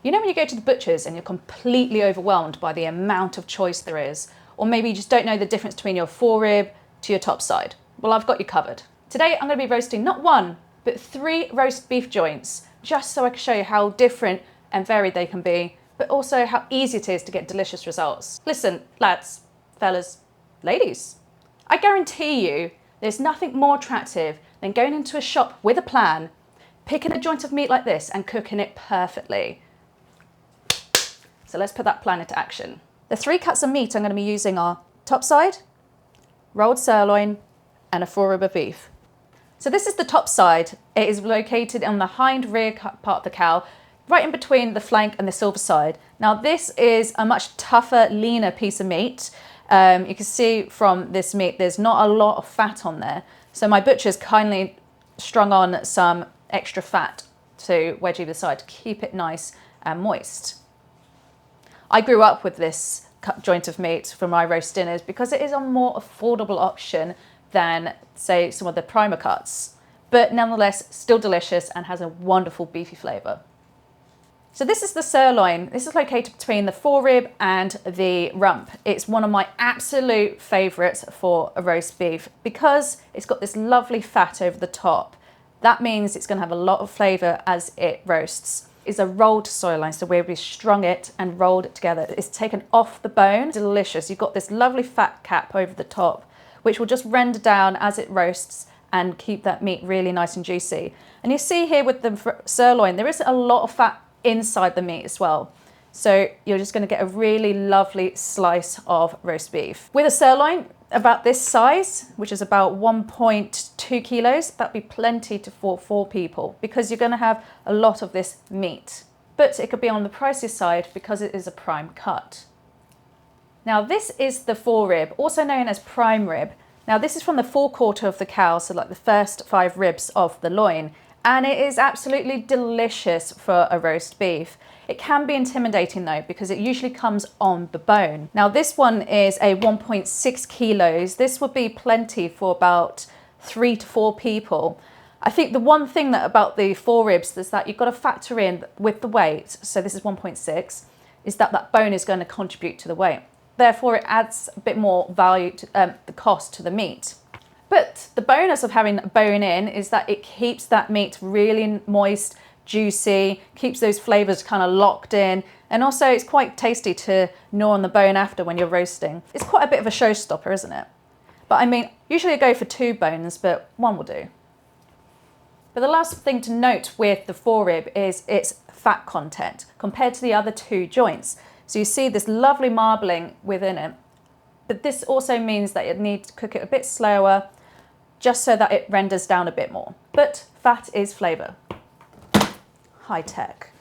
You know when you go to the butcher's and you're completely overwhelmed by the amount of choice there is, or maybe you just don't know the difference between your forerib to your topside? Well, I've got you covered. Today I'm going to be roasting not one, but 3 roast beef joints, just so I can show you how different and varied they can be, but also how easy it is to get delicious results. Listen, lads, fellas, ladies, I guarantee you there's nothing more attractive than going into a shop with a plan, picking a joint of meat like this and cooking it perfectly. So let's put that plan into action. The 3 cuts of meat I'm going to be using are topside, rolled sirloin, and a forerib of beef. So this is the topside. It is located on the hind rear part of the cow, right in between the flank and the silver side. Now this is a much tougher, leaner piece of meat. You can see from this meat, there's not a lot of fat on there. So my butcher's kindly strung on some extra fat to wedge either side to keep it nice and moist. I grew up with this cut joint of meat for my roast dinners because it is a more affordable option than, say, some of the primer cuts, but nonetheless still delicious and has a wonderful beefy flavour. So this is the sirloin. This is located between the forerib and the rump. It's one of my absolute favourites for a roast beef because it's got this lovely fat over the top. That means it's going to have a lot of flavour as it roasts. It's a rolled sirloin, so where we strung it and rolled it together. It's taken off the bone. Delicious. You've got this lovely fat cap over the top, which will just render down as it roasts and keep that meat really nice and juicy. And you see here with the sirloin, there is a lot of fat inside the meat as well. So you're just going to get a really lovely slice of roast beef. With a sirloin about this size, which is about 1.2 kilos, that'd be plenty for 4 people because you're going to have a lot of this meat. But it could be on the pricier side because it is a prime cut. Now this is the forerib, also known as prime rib. Now this is from the forequarter of the cow, so like the first 5 ribs of the loin, and it is absolutely delicious for a roast beef. It can be intimidating though, because it usually comes on the bone. Now this one is a 1.6 kilos. This would be plenty for about 3 to 4 people. I think the one thing that about the foreribs is that you've got to factor in with the weight, so this is 1.6, is that that bone is going to contribute to the weight. Therefore it adds a bit more value to the cost to the meat. But the bonus of having a bone in is that it keeps that meat really moist, juicy, keeps those flavours kind of locked in, and also it's quite tasty to gnaw on the bone after when you're roasting. It's quite a bit of a showstopper, isn't it? But I mean, usually I go for 2 bones, but 1 will do. But the last thing to note with the forerib is its fat content compared to the other 2 joints. So you see this lovely marbling within it, but this also means that you need to cook it a bit slower just so that it renders down a bit more. But fat is flavour. High tech.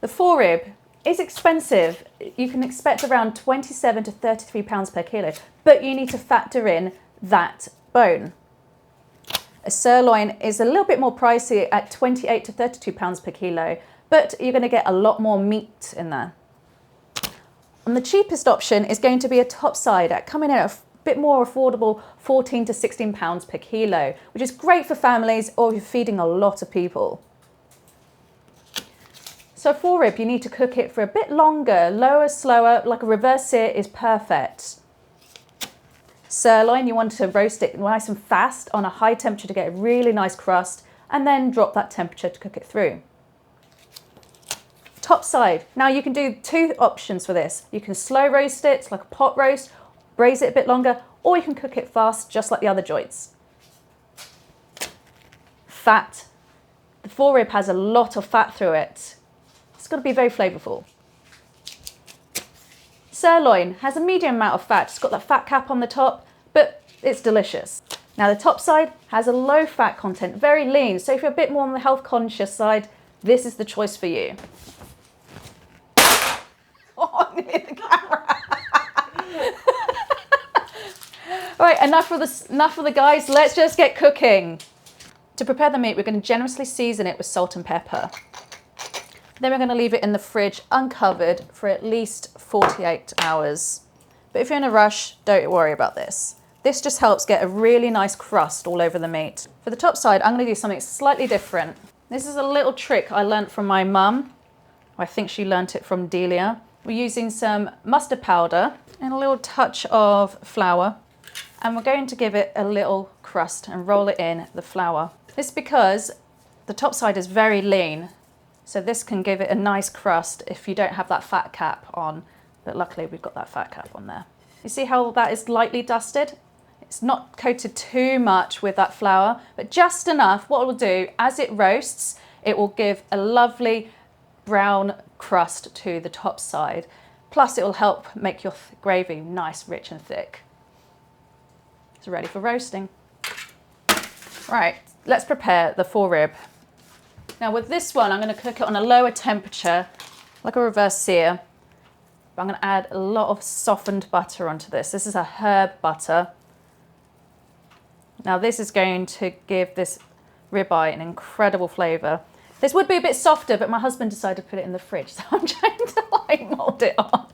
The forerib is expensive. You can expect around 27 to 33 pounds per kilo, but you need to factor in that bone. A sirloin is a little bit more pricey at 28 to 32 pounds per kilo, but you're going to get a lot more meat in there. And the cheapest option is going to be a topside at coming in at a bit more affordable, 14 to 16 pounds per kilo, which is great for families or if you're feeding a lot of people. So forerib, you need to cook it for a bit longer, lower, slower, like a reverse sear is perfect. Sirloin, you want to roast it nice and fast on a high temperature to get a really nice crust, and then drop that temperature to cook it through. Topside, now you can do 2 options for this. You can slow roast it like a pot roast, braise it a bit longer, or you can cook it fast just like the other joints. Fat. The forerib has a lot of fat through it. It's got to be very flavourful. Sirloin has a medium amount of fat. It's got that fat cap on the top, but it's delicious. Now the topside has a low fat content, very lean. So if you're a bit more on the health conscious side, this is the choice for you. Oh, near the camera. All right, enough of the guys. Let's just get cooking. To prepare the meat, we're going to generously season it with salt and pepper. Then we're going to leave it in the fridge uncovered for at least 48 hours. But if you're in a rush, don't worry about this. This just helps get a really nice crust all over the meat. For the top side, I'm going to do something slightly different. This is a little trick I learned from my mum. I think she learnt it from Delia. We're using some mustard powder and a little touch of flour. And we're going to give it a little crust and roll it in the flour. This is because the top side is very lean. So this can give it a nice crust if you don't have that fat cap on. But luckily we've got that fat cap on there. You see how that is lightly dusted? It's not coated too much with that flour, but just enough. What it will do, as it roasts, it will give a lovely brown crust to the top side. Plus it will help make your gravy nice, rich and thick. It's ready for roasting. Right, let's prepare the forerib. Now with this one, I'm going to cook it on a lower temperature, like a reverse sear. But I'm going to add a lot of softened butter onto this. This is a herb butter. Now this is going to give this ribeye an incredible flavour. This would be a bit softer, but my husband decided to put it in the fridge, so I'm trying to like mould it on.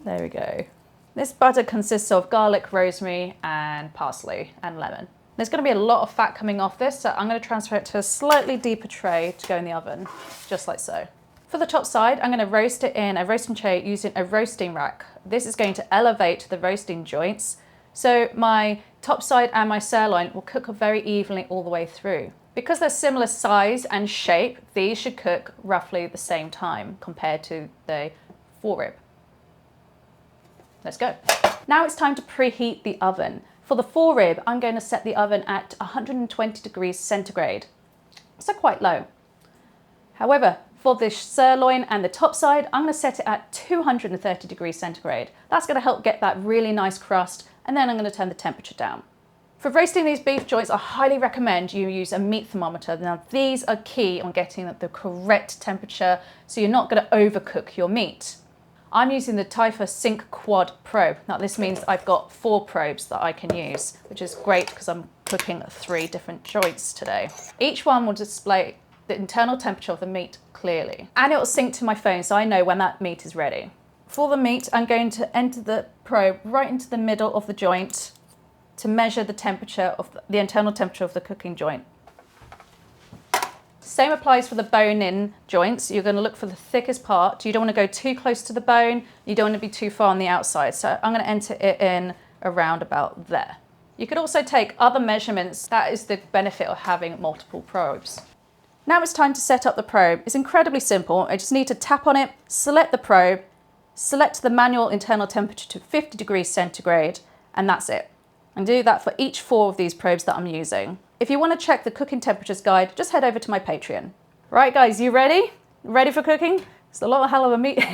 There we go. This butter consists of garlic, rosemary and parsley and lemon. There's going to be a lot of fat coming off this, so I'm going to transfer it to a slightly deeper tray to go in the oven, just like so. For the top side, I'm going to roast it in a roasting tray using a roasting rack. This is going to elevate the roasting joints, so my top side and my sirloin will cook very evenly all the way through. Because they're similar size and shape, these should cook roughly the same time compared to the forerib. Let's go. Now it's time to preheat the oven. For the forerib, I'm going to set the oven at 120 degrees centigrade, so quite low. However, for the sirloin and the top side, I'm going to set it at 230 degrees centigrade. That's going to help get that really nice crust, and then I'm going to turn the temperature down. For roasting these beef joints, I highly recommend you use a meat thermometer. Now these are key on getting the correct temperature, so you're not going to overcook your meat. I'm using the Taifa Sync Quad probe. Now this means I've got 4 probes that I can use, which is great because I'm cooking 3 different joints today. Each one will display the internal temperature of the meat clearly, and it will sync to my phone so I know when that meat is ready. For the meat, I'm going to enter the probe right into the middle of the joint to measure the temperature of the internal temperature of the cooking joint. Same applies for the bone-in joints. You're going to look for the thickest part. You don't want to go too close to the bone. You don't want to be too far on the outside. So I'm going to enter it in around about there. You could also take other measurements. That is the benefit of having multiple probes. Now it's time to set up the probe. It's incredibly simple. I just need to tap on it, select the probe, select the manual internal temperature to 50 degrees centigrade, and that's it. And do that for each 4 of these probes that I'm using. If you want to check the cooking temperatures guide, just head over to my Patreon. Right guys, you ready? Ready for cooking? It's a lot of hell of a meat.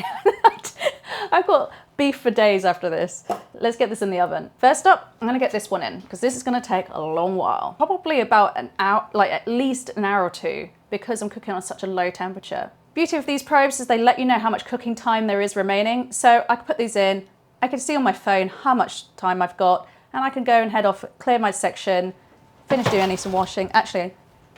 I've got beef for days after this. Let's get this in the oven. First up, I'm gonna get this one in because this is gonna take a long while. Probably about an hour, like at least an hour or 2, because I'm cooking on such a low temperature. Beauty of these probes is they let you know how much cooking time there is remaining. So I can put these in, I can see on my phone how much time I've got, and I can go and head off, clear my section, finish doing some washing. Actually,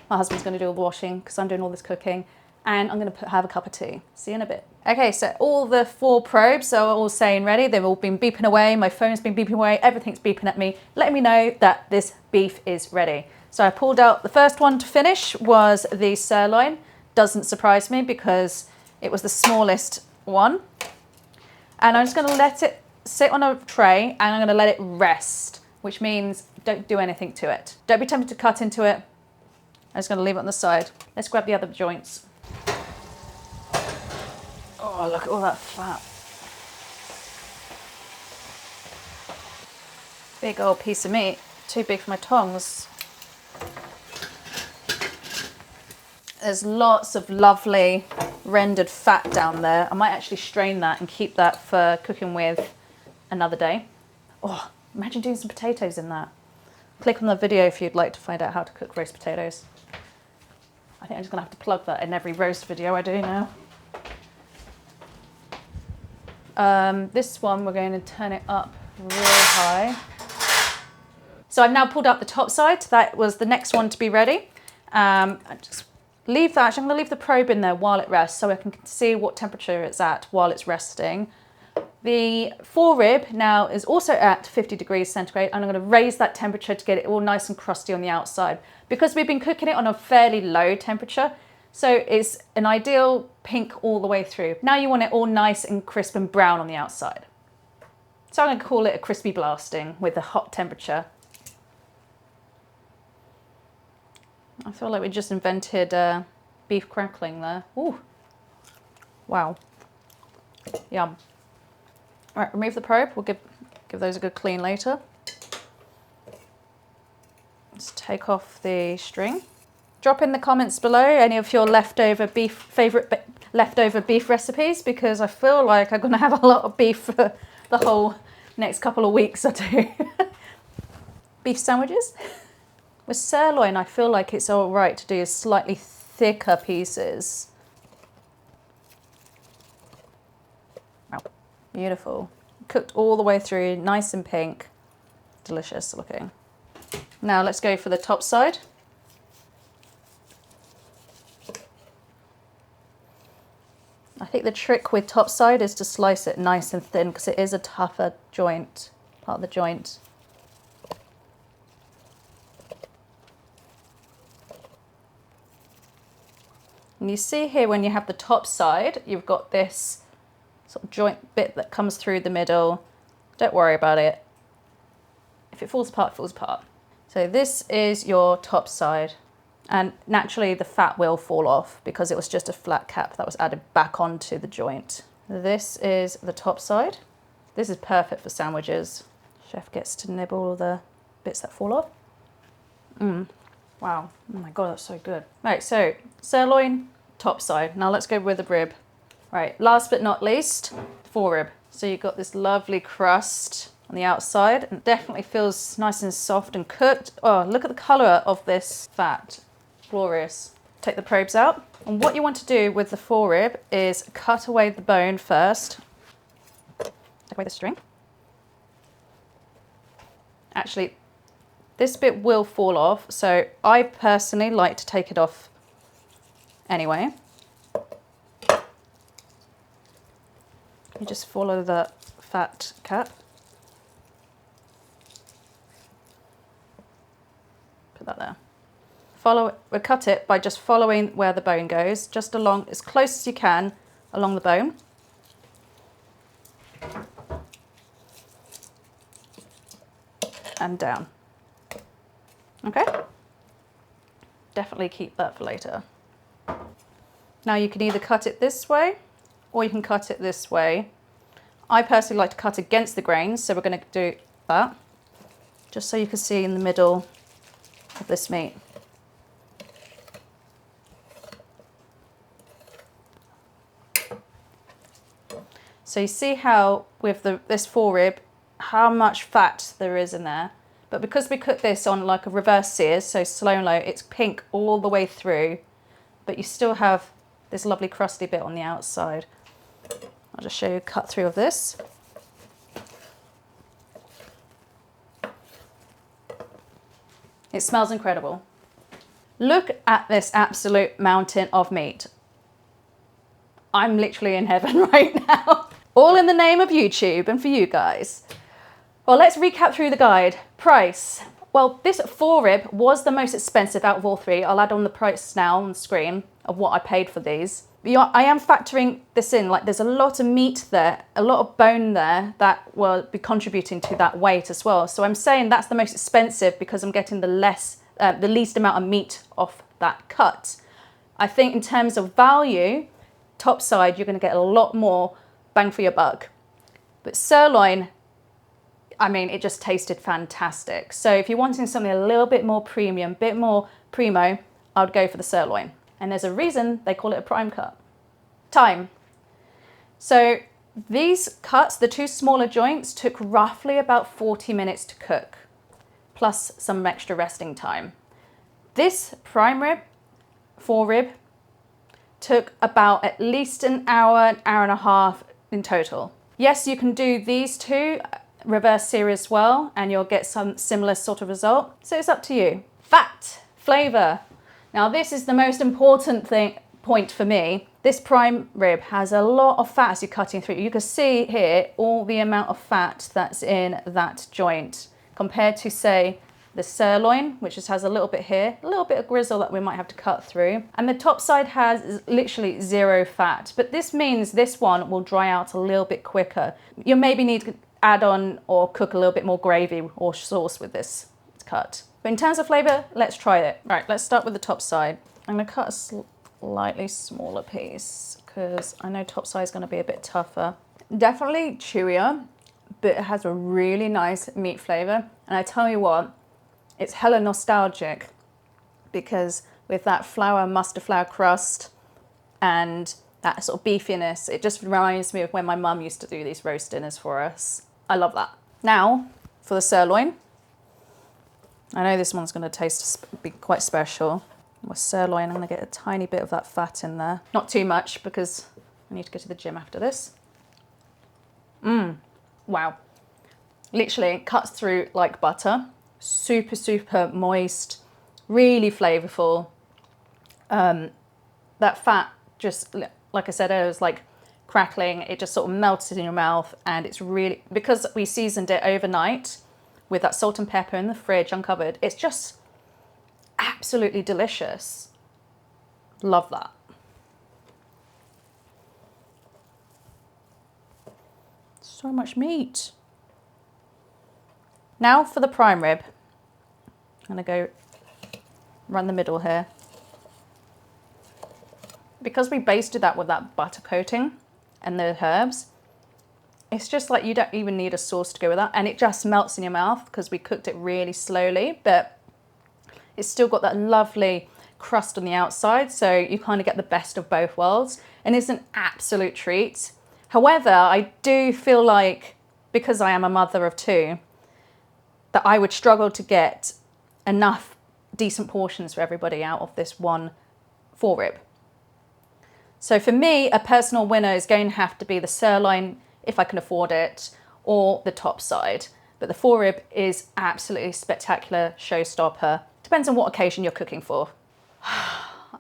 my husband's gonna do all the washing because I'm doing all this cooking, and I'm gonna have a cup of tea. See you in a bit. Okay, so all the 4 probes are all saying ready. They've all been beeping away. My phone's been beeping away. Everything's beeping at me, letting me know that this beef is ready. So I pulled out the first one to finish was the sirloin. Doesn't surprise me because it was the smallest one. And I'm just gonna let it sit on a tray and I'm gonna let it rest, which means don't do anything to it. Don't be tempted to cut into it. I'm just gonna leave it on the side. Let's grab the other joints. Oh, look at all that fat. Big old piece of meat, too big for my tongs. There's lots of lovely rendered fat down there. I might actually strain that and keep that for cooking with another day. Oh, imagine doing some potatoes in that. Click on the video if you'd like to find out how to cook roast potatoes. I think I'm just gonna have to plug that in every roast video I do now. This one, we're going to turn it up real high. So I've now pulled out the top side. That was the next one to be ready. I just leave that, actually I'm gonna leave the probe in there while it rests so I can see what temperature it's at while it's resting. The forerib now is also at 50 degrees centigrade, and I'm going to raise that temperature to get it all nice and crusty on the outside. Because we've been cooking it on a fairly low temperature, So it's an ideal pink all the way through. Now you want it all nice and crisp and brown on the outside. So I'm going to call it a crispy blasting with a hot temperature. I feel like we just invented beef crackling there. Ooh. Wow. Yum. All right, remove the probe. We'll give those a good clean later. Let's take off the string. Drop in the comments below any of your favourite leftover beef recipes, because I feel like I'm going to have a lot of beef for the whole next couple of weeks or two. Beef sandwiches. With sirloin, I feel like it's all right to do slightly thicker pieces. Wow. Beautiful. Cooked all the way through, nice and pink. Delicious looking. Now let's go for the top side. I think the trick with topside is to slice it nice and thin, because it is a tougher joint, part of the joint. And you see here when you have the top side, you've got this sort of joint bit that comes through the middle. Don't worry about it. If it falls apart, it falls apart. So this is your top side. And naturally the fat will fall off because it was just a flat cap that was added back onto the joint. This is the top side. This is perfect for sandwiches. Chef gets to nibble all the bits that fall off. Wow, oh my God, that's so good. Right, so sirloin, top side. Now let's go with the rib. Right, last but not least, forerib. So you've got this lovely crust on the outside, and it definitely feels nice and soft and cooked. Oh, look at the color of this fat. Glorious. Take the probes out, and what you want to do with the forerib is cut away the bone first. Take away the string. Actually, this bit will fall off, so I personally like to take it off anyway. You just follow the fat cap. Put that there. We'll cut it by just following where the bone goes, just along as close as you can along the bone. And down. Okay? Definitely keep that for later. Now you can either cut it this way or you can cut it this way. I personally like to cut against the grains, so we're going to do that, just so you can see in the middle of this meat. So you see how with this forerib, how much fat there is in there. But because we cook this on like a reverse sears, so slow and low, it's pink all the way through, but you still have this lovely crusty bit on the outside. I'll just show you a cut through of this. It smells incredible. Look at this absolute mountain of meat. I'm literally in heaven right now. All in the name of YouTube and for you guys. Well, let's recap through the guide. Price. Well, this forerib was the most expensive out of all three. I'll add on the price now on the screen of what I paid for these. I am factoring this in, like there's a lot of meat there, a lot of bone there that will be contributing to that weight as well. So I'm saying that's the most expensive because I'm getting the least amount of meat off that cut. I think in terms of value, topside, you're going to get a lot more bang for your buck. But sirloin, I mean, it just tasted fantastic. So if you're wanting something a little bit more premium, bit more primo, I would go for the sirloin. And there's a reason they call it a prime cut. Time. So these cuts, the two smaller joints, took roughly about 40 minutes to cook, plus some extra resting time. This prime rib, forerib, took about at least an hour and a half in total. Yes, you can do these two reverse sear as well, and you'll get some similar sort of result. So it's up to you. Fat, flavour. Now this is the most important point for me. This prime rib has a lot of fat as you're cutting through. You can see here all the amount of fat that's in that joint compared to, say, the sirloin, which just has a little bit here, a little bit of grizzle that we might have to cut through. And the top side has literally 0 fat, but this means this one will dry out a little bit quicker. You maybe need to add on or cook a little bit more gravy or sauce with this cut. But in terms of flavour, let's try it. Right, let's start with the top side. I'm gonna cut a slightly smaller piece because I know top side is gonna be a bit tougher. Definitely chewier, but it has a really nice meat flavour. And I tell you what, it's hella nostalgic because with that mustard flour crust and that sort of beefiness, it just reminds me of when my mum used to do these roast dinners for us. I love that. Now for the sirloin. I know this one's going to be quite special. With sirloin, I'm going to get a tiny bit of that fat in there. Not too much because I need to go to the gym after this. Wow. Literally, it cuts through like butter. Super, super moist, really flavourful. That fat just, like I said, it was like crackling. It just sort of melts in your mouth, and it's really, because we seasoned it overnight with that salt and pepper in the fridge uncovered, it's just absolutely delicious. Love that. So much meat. Now for the prime rib. I'm gonna go run the middle here. Because we basted that with that butter coating and the herbs, it's just like you don't even need a sauce to go with that, and it just melts in your mouth because we cooked it really slowly, but it's still got that lovely crust on the outside, so you kind of get the best of both worlds, and it's an absolute treat. However, I do feel like, because I am a mother of 2, that I would struggle to get enough decent portions for everybody out of this one Forerib. So for me, a personal winner is going to have to be the sirloin, if I can afford it, or the top side. But the Forerib is absolutely spectacular, showstopper. Depends on what occasion you're cooking for.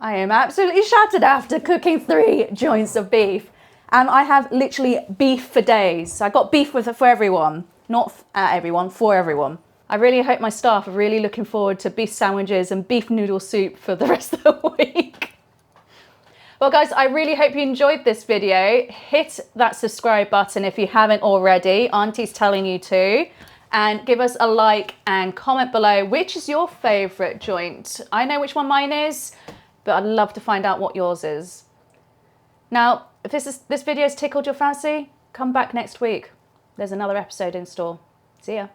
I am absolutely shattered after cooking 3 joints of beef. And I have literally beef for days. I got beef for everyone. Not at everyone, for everyone. I really hope my staff are really looking forward to beef sandwiches and beef noodle soup for the rest of the week. Well guys, I really hope you enjoyed this video. Hit that subscribe button if you haven't already. Auntie's telling you to. And give us a like and comment below which is your favourite joint. I know which one mine is, but I'd love to find out what yours is. Now, if this video has tickled your fancy, come back next week. There's another episode in store. See ya.